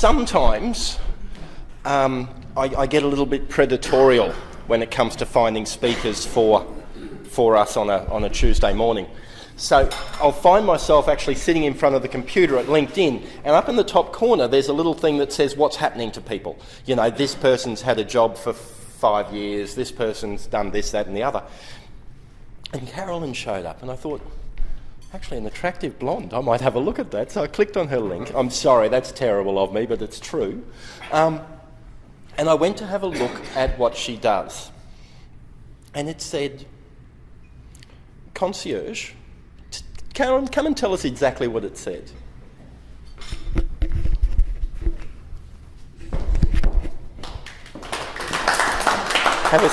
sometimes I get a little bit predatorial when it comes to finding speakers for us on a Tuesday morning. So I'll find myself actually sitting in front of the computer at LinkedIn, and up in the top corner there's a little thing that says what's happening to people. You know, this person's had a job for 5 years, this person's done this, that and the other. And Carolyn showed up, and I thought, actually an attractive blonde, I might have a look at that. So I clicked on her link. I'm sorry, that's terrible of me, but it's true. And I went to have a look at what she does. And it said, Concierge. Carolyn, come and tell us exactly what it said. Have a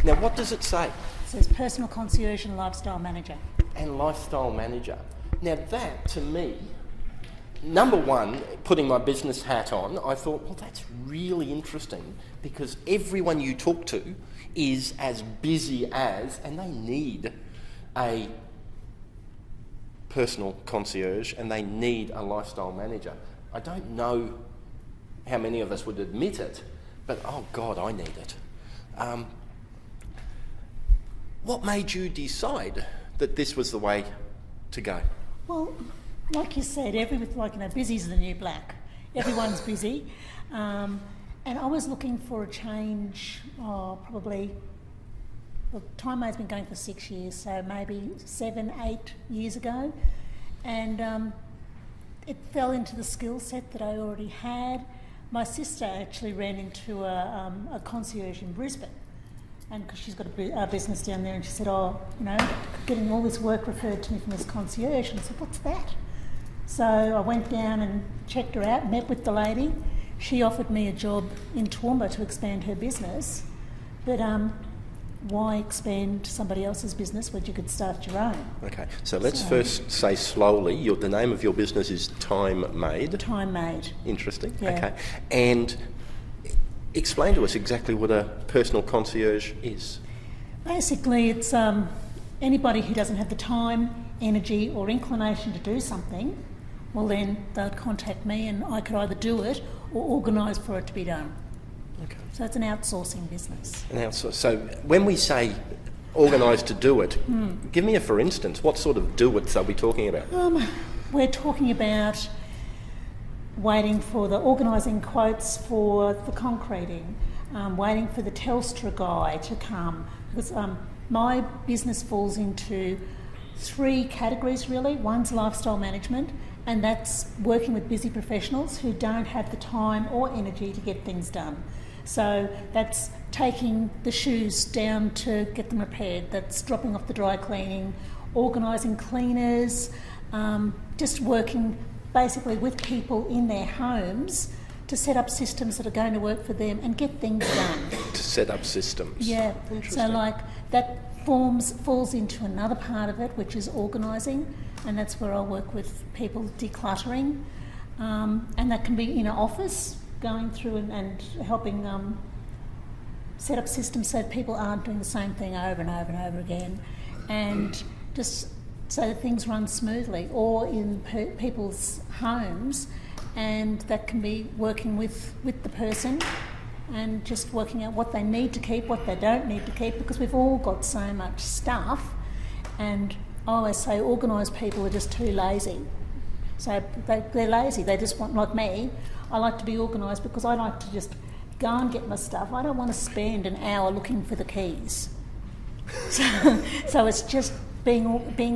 Now, what does it say? It says personal concierge and lifestyle manager. And lifestyle manager. Now that, to me, number one, putting my business hat on, I thought, well, that's really interesting because everyone you talk to is as busy as, and they need a personal concierge and they need a lifestyle manager. I don't know how many of us would admit it, but oh God, I need it. What made you decide that this was the way to go? Well, like you said, busy's the new black. Everyone's busy. And I was looking for a change, probably, well, TimeMade's been going for 6 years, so maybe 7, 8 years ago. And it fell into the skill set that I already had. My sister actually ran into a concierge in Brisbane, and because she's got a business down there, and she said, getting all this work referred to me from this concierge. And I said, what's that? So I went down and checked her out, met with the lady. She offered me a job in Toowoomba to expand her business, but why expand somebody else's business when you could start your own? Okay, so let's first say slowly, the name of your business is TimeMade. TimeMade. Interesting, yeah. Okay. And explain to us exactly what a personal concierge is. Basically, it's anybody who doesn't have the time, energy or inclination to do something, well then they'll contact me and I could either do it or organise for it to be done. Okay. So it's an outsourcing business. So when we say organise to do it, give me a for instance. What sort of do-its are we talking about? We're talking about waiting for organising quotes for the concreting, waiting for the Telstra guy to come. Because my business falls into 3 categories really. One's lifestyle management, and that's working with busy professionals who don't have the time or energy to get things done. So that's taking the shoes down to get them repaired, that's dropping off the dry cleaning, organising cleaners, just working basically with people in their homes to set up systems that are going to work for them and get things done. To set up systems? Yeah. So like that falls into another part of it, which is organising, and that's where I'll work with people decluttering, and that can be in an office, going through and helping set up systems so people aren't doing the same thing over and over and over again, and just so that things run smoothly, or in people's homes, and that can be working with the person and just working out what they need to keep, what they don't need to keep, because we've all got so much stuff, and I always say organised people are just too lazy. So they're lazy, they just want, like me, I like to be organised because I like to just go and get my stuff. I don't want to spend an hour looking for the keys. So it's just being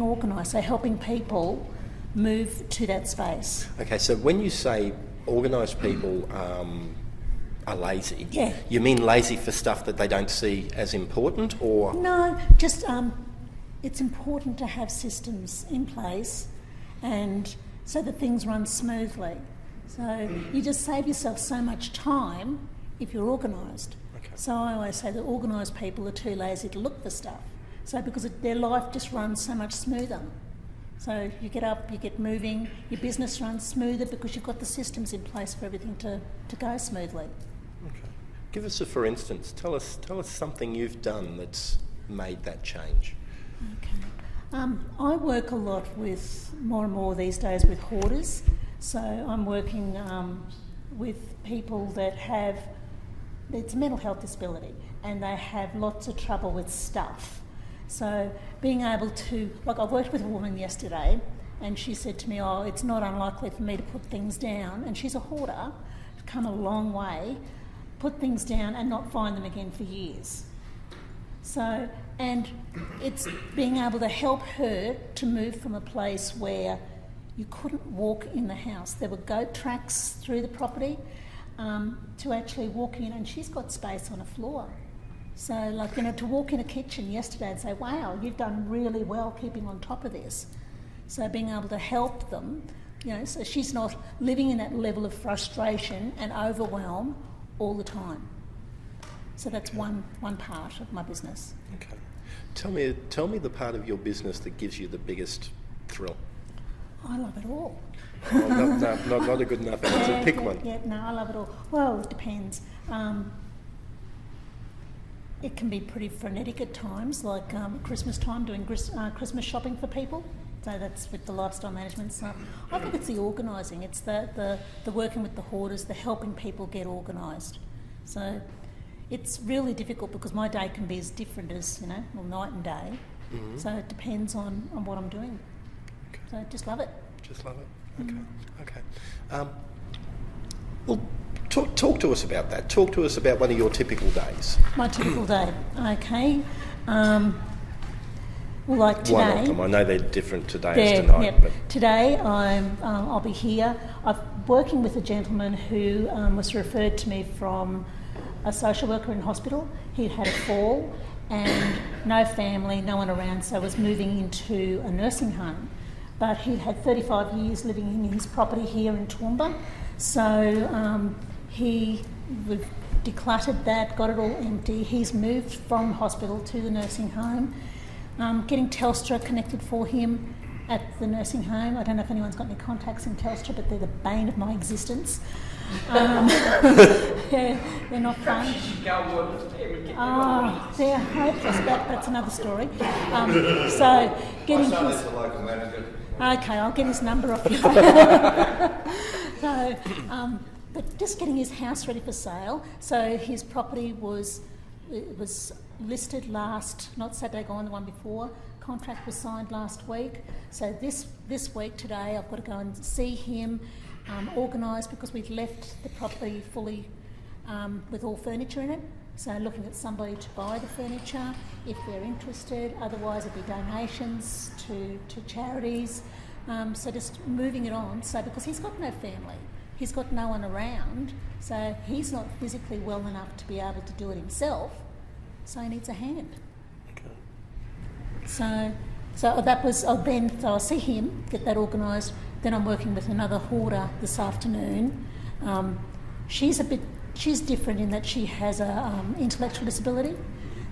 organised, so helping people move to that space. Okay, so when you say organised people are lazy, you mean lazy for stuff that they don't see as important, or...? No, just it's important to have systems in place and so that things run smoothly. So you just save yourself so much time if you're organised. Okay. So I always say that organised people are too lazy to look for stuff. So because their life just runs so much smoother. So you get up, you get moving, your business runs smoother because you've got the systems in place for everything to go smoothly. Okay. Give us a for instance. Tell us something you've done that's made that change. Okay. I work a lot with, more and more these days, with hoarders. So I'm working with people that have, it's a mental health disability, and they have lots of trouble with stuff. So being able to, like I worked with a woman yesterday, and she said to me, oh, it's not unlikely for me to put things down, and she's a hoarder, come a long way, put things down and not find them again for years. So, and it's being able to help her to move from a place where you couldn't walk in the house. There were goat tracks through the property, to actually walk in, and she's got space on a floor. So, like, you know, to walk in a kitchen yesterday and say, wow, you've done really well keeping on top of this. So being able to help them, you know, so she's not living in that level of frustration and overwhelm all the time. So that's one part of my business. Okay. Tell me the part of your business that gives you the biggest thrill. I love it all. Oh, not a good enough answer. Pick one. Yeah, no, I love it all. Well, it depends. It can be pretty frenetic at times, like Christmas time, doing Christmas shopping for people. So that's with the lifestyle management stuff. I think it's the organising. It's the working with the hoarders, the helping people get organised. So it's really difficult because my day can be as different as, you know, well, night and day. Mm-hmm. So it depends on what I'm doing. Okay. So I just love it. Just love it. Okay. Okay. Well, talk to us about that. Talk to us about one of your typical days. My typical day. Okay. Well, like today. One of them. I know they're different today as tonight. Yep. But today I'll be here. I'm working with a gentleman who was referred to me from a social worker in hospital. He'd had a fall and no family, no one around, so was moving into a nursing home. But he had 35 years living in his property here in Toowoomba. So we've decluttered that, got it all empty. He's moved from hospital to the nursing home. Getting Telstra connected for him at the nursing home. I don't know if anyone's got any contacts in Telstra, but they're the bane of my existence. They're not fun. Oh, they're hopeless, but that's another story. So getting his... Okay, I'll get his number off you. So, but just getting his house ready for sale. So his property was listed not Saturday gone, the one before. Contract was signed last week. So this week today I've got to go and see him, organise, because we've left the property fully with all furniture in it. So looking at somebody to buy the furniture if they're interested. Otherwise it'd be donations to charities. So just moving it on. So because he's got no family, he's got no one around, so he's not physically well enough to be able to do it himself. So he needs a hand. Okay. So that was. So I'll see him, get that organised. Then I'm working with another hoarder this afternoon. She's different in that she has a intellectual disability.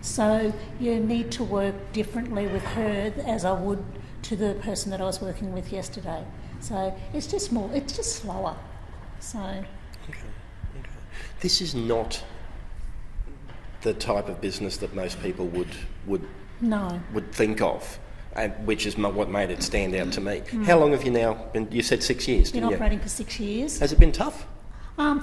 So you need to work differently with her as I would to the person that I was working with yesterday. So it's just slower. So. Okay. This is not the type of business that most people would think of, and which is what made it stand out to me. How long have you now been? You said 6 years. Been operating for 6 years. Has it been tough?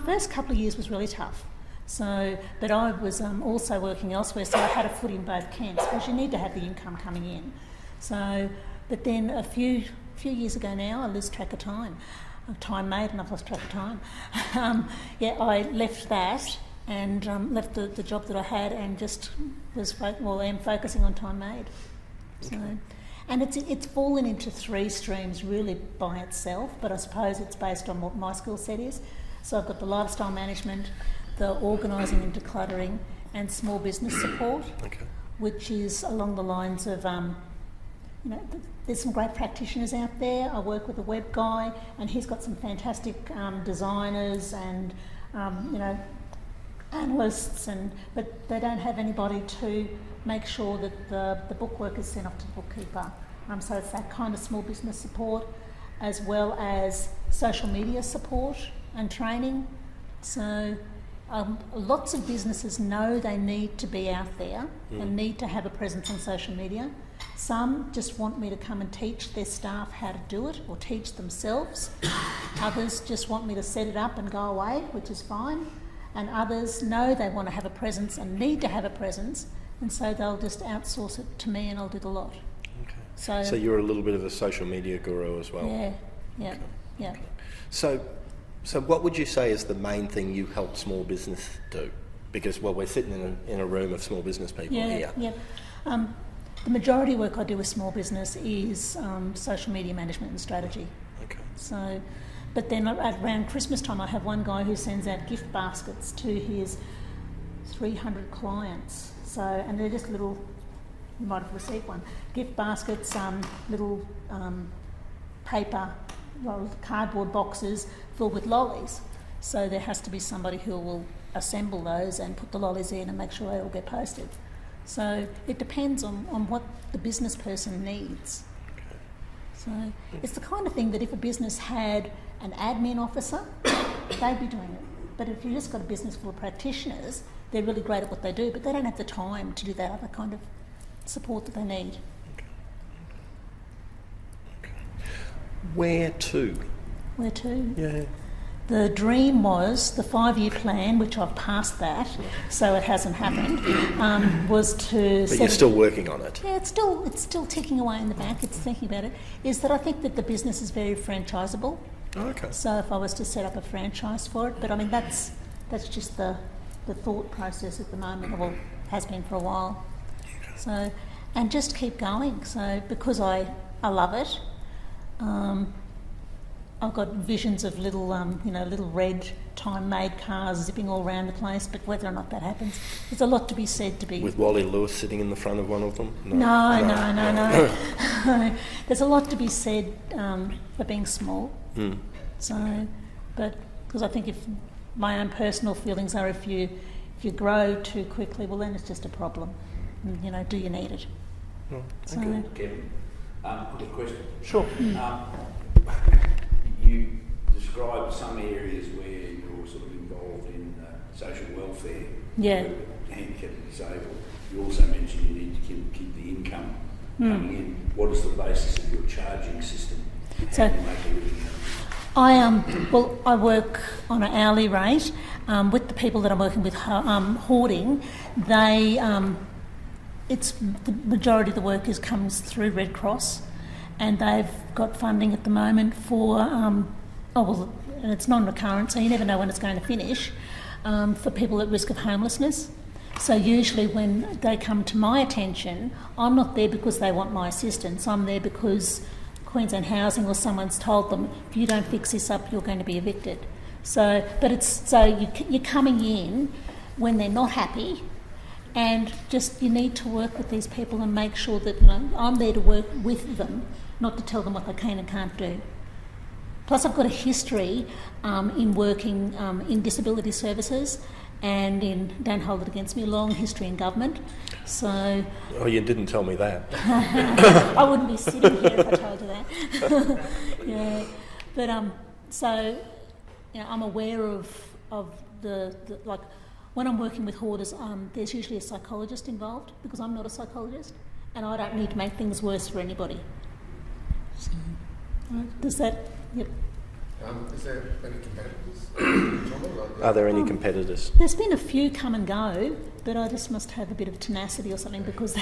First couple of years was really tough. So, but I was also working elsewhere, so I had a foot in both camps because you need to have the income coming in. So, but then a few years ago now, I lose track of time. Time made, and I've lost track of time. I left that and left the job that I had and just am focusing on time made. So, and it's fallen into 3 streams really by itself, but I suppose it's based on what my skill set is. So I've got the lifestyle management, the organising and decluttering, and small business support, which is along the lines of, there's some great practitioners out there. I work with a web guy, and he's got some fantastic designers and, analysts, but they don't have anybody to make sure that the bookwork is sent off to the bookkeeper. So it's that kind of small business support, as well as social media support and training. So lots of businesses know they need to be out there and need to have a presence on social media. Some just want me to come and teach their staff how to do it or teach themselves. Others just want me to set it up and go away, which is fine. And others know they want to have a presence and need to have a presence, and so they'll just outsource it to me and I'll do the lot. Okay. So you're a little bit of a social media guru as well? Yeah. So what would you say is the main thing you help small business do? Because, well, we're sitting in a room of small business people here. Yeah. The majority of work I do with small business is social media management and strategy. Okay. So, but then around Christmas time, I have one guy who sends out gift baskets to his 300 clients. So, and they're just little, you might have received one, gift baskets, little paper, cardboard boxes filled with lollies. So there has to be somebody who will assemble those and put the lollies in and make sure they all get posted. So it depends on what the business person needs. Okay. So it's the kind of thing that if a business had an admin officer, they'd be doing it. But if you just got a business full of practitioners, they're really great at what they do, but they don't have the time to do that other kind of support that they need. Okay. Where to? Where to? Yeah. The dream was, the 5-year plan, which I've passed that, so it hasn't happened, was to... But you're still working on it. Yeah, it's still ticking away in the back, it's thinking about it, is that I think that the business is very franchisable. Oh, okay. So if I was to set up a franchise for it, but I mean, that's just the thought process at the moment, well, has been for a while. So, and just keep going. So because I love it, I've got visions of little, little red time-made cars zipping all around the place, but whether or not that happens, there's a lot to be said to be... With Wally Lewis sitting in the front of one of them? No. There's a lot to be said for being small. Mm. So, but because I think if my own personal feelings are if you grow too quickly, well then it's just a problem. And, do you need it? Oh, so, Kevin, quick question. Sure. You described some areas where you're sort of involved in social welfare, Yeah. with handicapped and disabled. You also mentioned you need to keep the income coming in. What is the basis of your charging system? How do you make a living? I work on an hourly rate with the people that I'm working with hoarding. It's the majority of the work comes through Red Cross, and they've got funding at the moment for and it's non-recurrent, so you never know when it's going to finish, for people at risk of homelessness. So usually when they come to my attention, I'm not there because they want my assistance. I'm there because Queensland Housing or someone's told them, if you don't fix this up, you're going to be evicted. So, you're coming in when they're not happy, and just you need to work with these people and make sure that I'm there to work with them, not to tell them what they can and can't do. Plus, I've got a history in working in disability services and in, don't hold it against me, a long history in government. So... Oh, you didn't tell me that. I wouldn't be sitting here if I told you that. Yeah. But, I'm aware of the like, when I'm working with hoarders, there's usually a psychologist involved because I'm not a psychologist and I don't need to make things worse for anybody. So, does that... Yep. Is there any competitors? Are there any competitors? There's been a few come and go, but I just must have a bit of tenacity or something because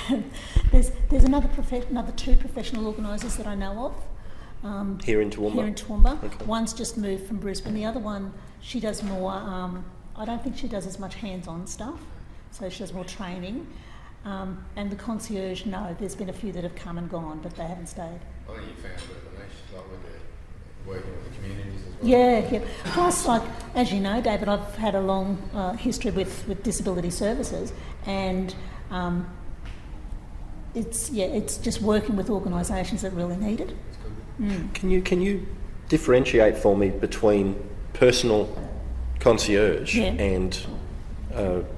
there's another two professional organisers that I know of. Here in Toowoomba? Here in Toowoomba. Okay. One's just moved from Brisbane. The other one, she does more, I don't think she does as much hands-on stuff, so she does more training. And the Concierge, no, there's been a few that have come and gone, but they haven't stayed. I think you found the niche, like with working with the communities as well. Yeah. Plus, like, as you know, David, I've had a long history with disability services, and it's just working with organisations that really need it. Can you differentiate for me between personal concierge and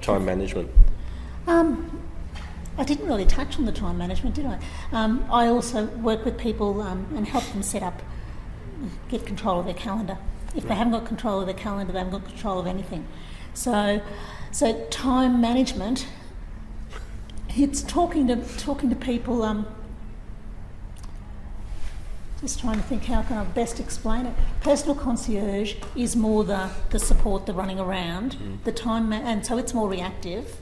time management? I didn't really touch on the time management, did I? I also work with people and help them get control of their calendar. If they haven't got control of their calendar, they haven't got control of anything. So time management, it's talking to people Just trying to think how can I best explain it. Personal concierge is more the support, the running around, the time, and so it's more reactive.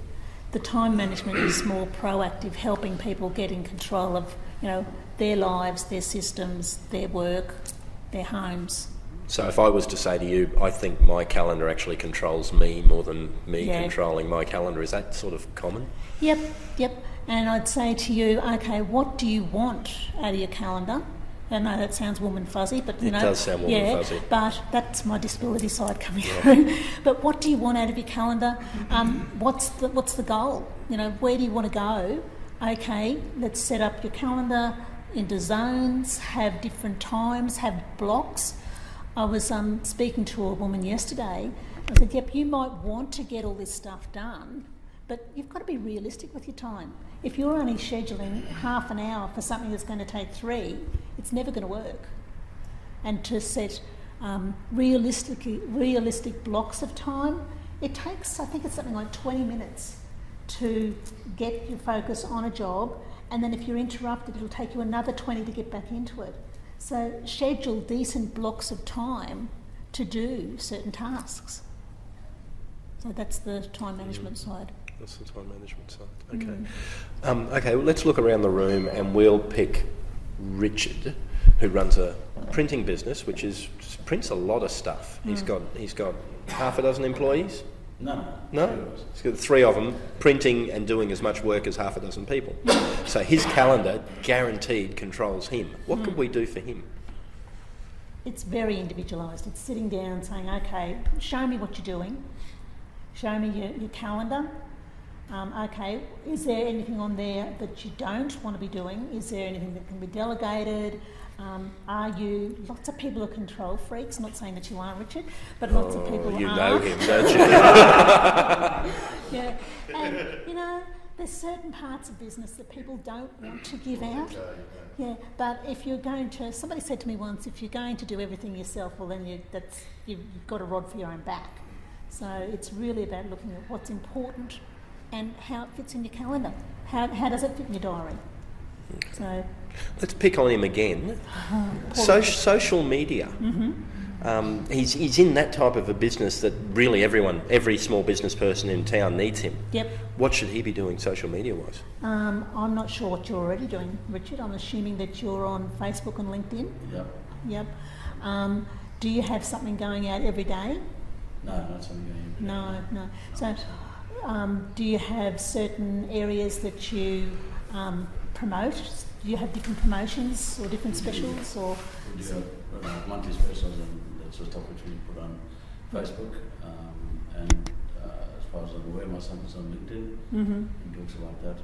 The time management is more proactive, helping people get in control of, their lives, their systems, their work, their homes. So if I was to say to you, I think my calendar actually controls me more than me controlling my calendar, is that sort of common? Yep. And I'd say to you, okay, what do you want out of your calendar? I know that sounds warm and fuzzy, but it does sound warm and fuzzy. But that's my disability side coming through. But what do you want out of your calendar? What's the goal? Where do you want to go? Okay, let's set up your calendar into zones, have different times, have blocks. I was speaking to a woman yesterday. I said, yep, you might want to get all this stuff done, but you've got to be realistic with your time. If you're only scheduling half an hour for something that's going to take 3, it's never going to work. And to set realistic blocks of time, it takes, I think it's something like 20 minutes to get your focus on a job, and then if you're interrupted, it'll take you another 20 to get back into it. So schedule decent blocks of time to do certain tasks. So that's the time management side. That's the time management side. Okay. Okay, well, let's look around the room and we'll pick Richard, who runs a printing business, which prints a lot of stuff. He's got half a dozen employees. No. He's got 3 of them printing and doing as much work as half a dozen people. So his calendar guaranteed controls him. What could we do for him? It's very individualised. It's sitting down and saying, okay, show me what you're doing. Show me your calendar. Okay, is there anything on there that you don't want to be doing? Is there anything that can be delegated? Lots of people are control freaks, not saying that you are, Richard, but lots of people are. You know him, don't you? Yeah, and there's certain parts of business that people don't want to give out. Yeah, but if you're going to, somebody said to me once, if you're going to do everything yourself, well then you've got a rod for your own back. So it's really about looking at what's important and how it fits in your calendar. How does it fit in your diary? So let's pick on him again. Social media. He's in that type of a business that really every small business person in town needs him. Yep. What should he be doing social media wise? I'm not sure what you're already doing, Richard. I'm assuming that you're on Facebook and LinkedIn. Yep. Do you have something going out every day? No, not something going out every day. No. So do you have certain areas that you promote? Do you have different promotions or different specials? Or we do have monthly specials, and that's the stuff which we put on Facebook. And as far as I'm aware, my son is on LinkedIn. He talks about that.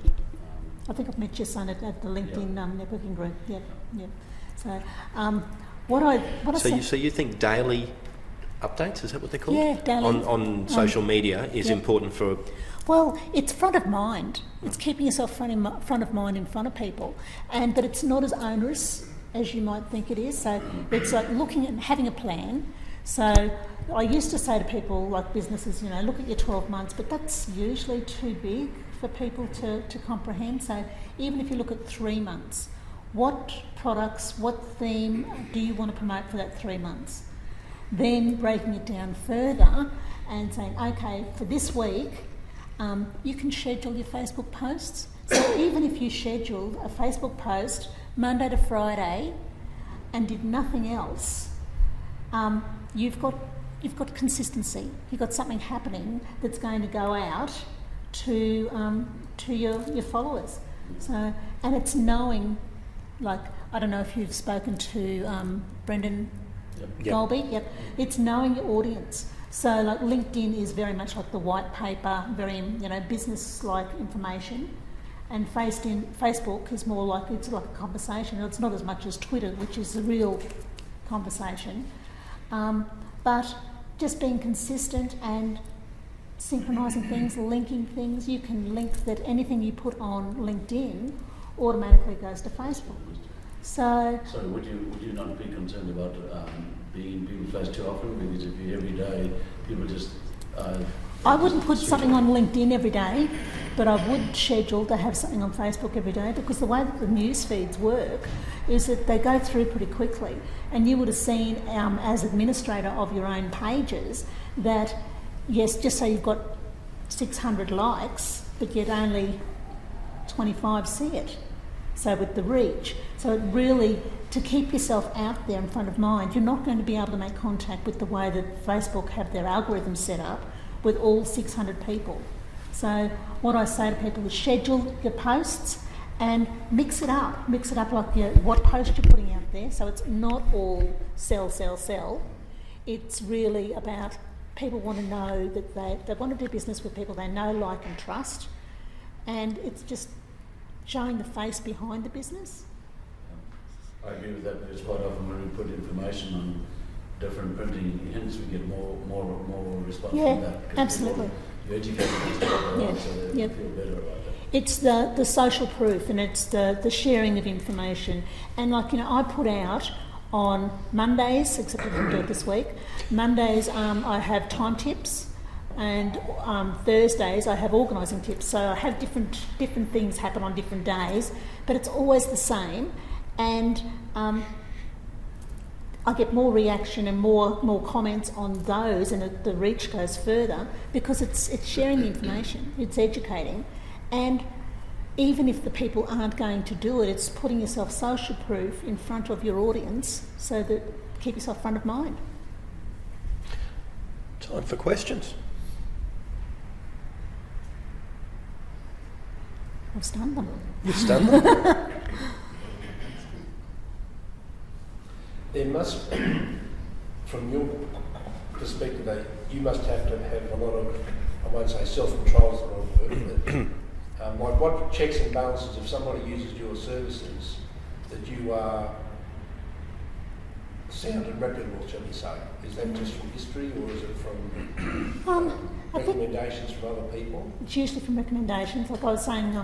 I think I've met your son at the LinkedIn networking group. Yep. So So you think daily updates, is that what they're called? Yeah, daily. On social media is important for... Well, it's front of mind. It's keeping yourself front of mind in front of people, but it's not as onerous as you might think it is. So it's like looking at having a plan. So I used to say to people, like businesses, look at your 12 months, but that's usually too big for people to comprehend. So even if you look at 3 months, what products, what theme do you want to promote for that 3 months? Then breaking it down further and saying, okay, for this week, you can schedule your Facebook posts. So even if you scheduled a Facebook post Monday to Friday and did nothing else, you've got consistency. You've got something happening that's going to go out to your followers. So, and it's knowing, like, I don't know if you've spoken to Brendan Golby. Yep. It's knowing your audience. So like LinkedIn is very much like the white paper, very business-like information, and Facebook is more like it's like a conversation. It's not as much as Twitter, which is the real conversation. But just being consistent and synchronising things, linking things. You can link that anything you put on LinkedIn automatically goes to Facebook. So would you not be concerned about being in people's face too often? Because if you every day people just I wouldn't put something on LinkedIn every day, but I would schedule to have something on Facebook every day, because the way that the news feeds work is that they go through pretty quickly. And you would have seen, as administrator of your own pages, that yes, just say you've got 600 likes, but yet only 25 see it. So with the reach. So it really, to keep yourself out there in front of mind, you're not going to be able to make contact with the way that Facebook have their algorithm set up with all 600 people. So what I say to people is schedule your posts and mix it up like what post you're putting out there. So it's not all sell, sell, sell. It's really about people want to know that they want to do business with people they know, like and trust. And it's just showing the face behind the business. I agree with that, because quite often when we put information on different printing hints, we get more response from that. Absolutely. You educate them, so they feel better about that. It's the social proof, and it's the sharing of information. And I put out on Mondays, except I didn't do it this week, Mondays I have time tips, and Thursdays I have organising tips. So I have different things happen on different days, but it's always the same. And I get more reaction and more comments on those, and the reach goes further, because it's sharing the information, it's educating. And even if the people aren't going to do it, it's putting yourself social proof in front of your audience, so that keep yourself front of mind. Time for questions. I've stunned them. You've stunned them. There must, from your perspective, you must have to have a lot of, I won't say self-control is the wrong word, but what checks and balances, if somebody uses your services, that you are sound and reputable, shall we say? Is that just from history, or is it from recommendations from other people? It's usually from recommendations. Like I was saying,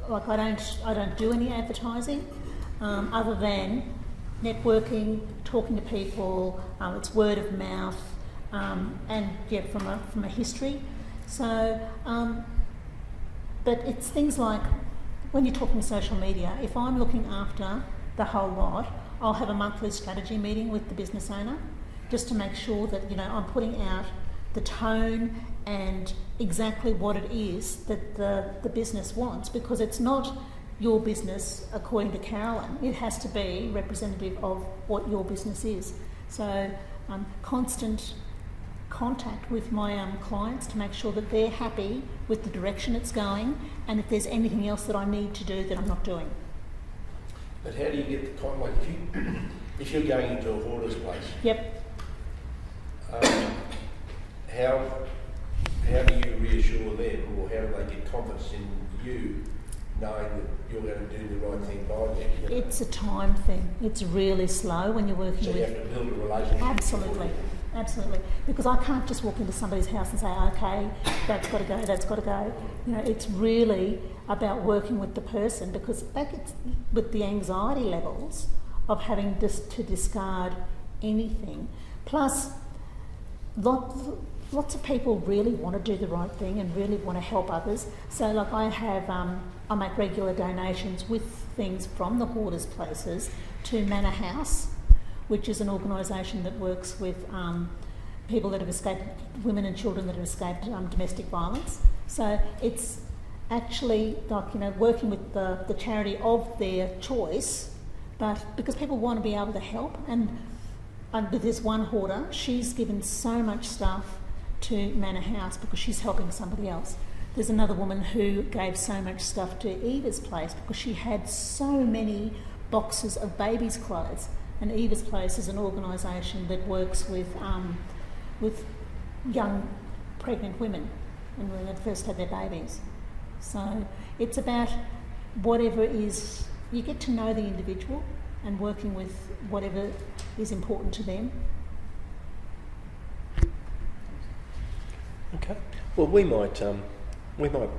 I don't do any advertising other than networking, talking to people. It's word of mouth, and from a history. So, but it's things like when you're talking social media. If I'm looking after the whole lot, I'll have a monthly strategy meeting with the business owner, just to make sure that I'm putting out the tone and exactly what it is that the business wants, because it's not your business according to Carolyn. It has to be representative of what your business is. So constant contact with my clients to make sure that they're happy with the direction it's going, and if there's anything else that I need to do that I'm not doing. But how do you get the like if you're going into a hoarder's place? Yep. How do you reassure them, or how do they get confidence in you, knowing that you're going to do the right thing by them? It's a time thing. It's really slow when you're working so with. You have to build a relationship. Absolutely. Because I can't just walk into somebody's house and say, okay, that's got to go, that's got to go. It's really about working with the person, because that gets with the anxiety levels of having to discard anything. Plus, lots of people really want to do the right thing and really want to help others. So like I make regular donations with things from the hoarders places to Manor House, which is an organisation that works with people that have escaped, women and children that have escaped domestic violence. So it's actually like, working with the charity of their choice, but because people want to be able to help. And with this one hoarder, she's given so much stuff to Manor House because she's helping somebody else. There's another woman who gave so much stuff to Eva's Place because she had so many boxes of babies' clothes. And Eva's Place is an organisation that works with young pregnant women when they first had their babies. So it's about whatever is, you get to know the individual and working with whatever is important to them. Okay. Well, we might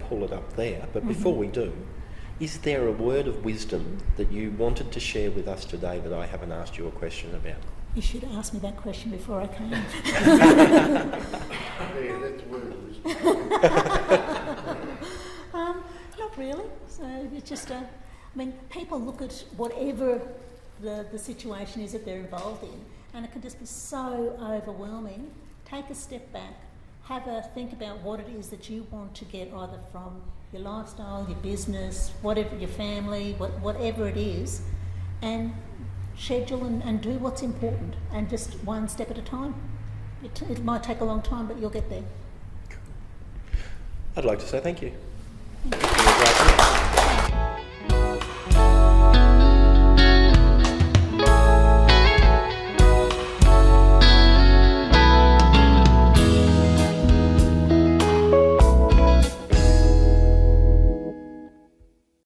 pull it up there, but before we do, is there a word of wisdom that you wanted to share with us today that I haven't asked you a question about? You should ask me that question before I came. Yeah, that's words. Not really. So it's just I mean, people look at whatever the situation is that they're involved in, and it can just be so overwhelming. Take a step back, have a think about what it is that you want to get either from your lifestyle, your business, whatever, your family, whatever it is, and schedule and do what's important, and just one step at a time. It might take a long time, but you'll get there. I'd like to say thank you.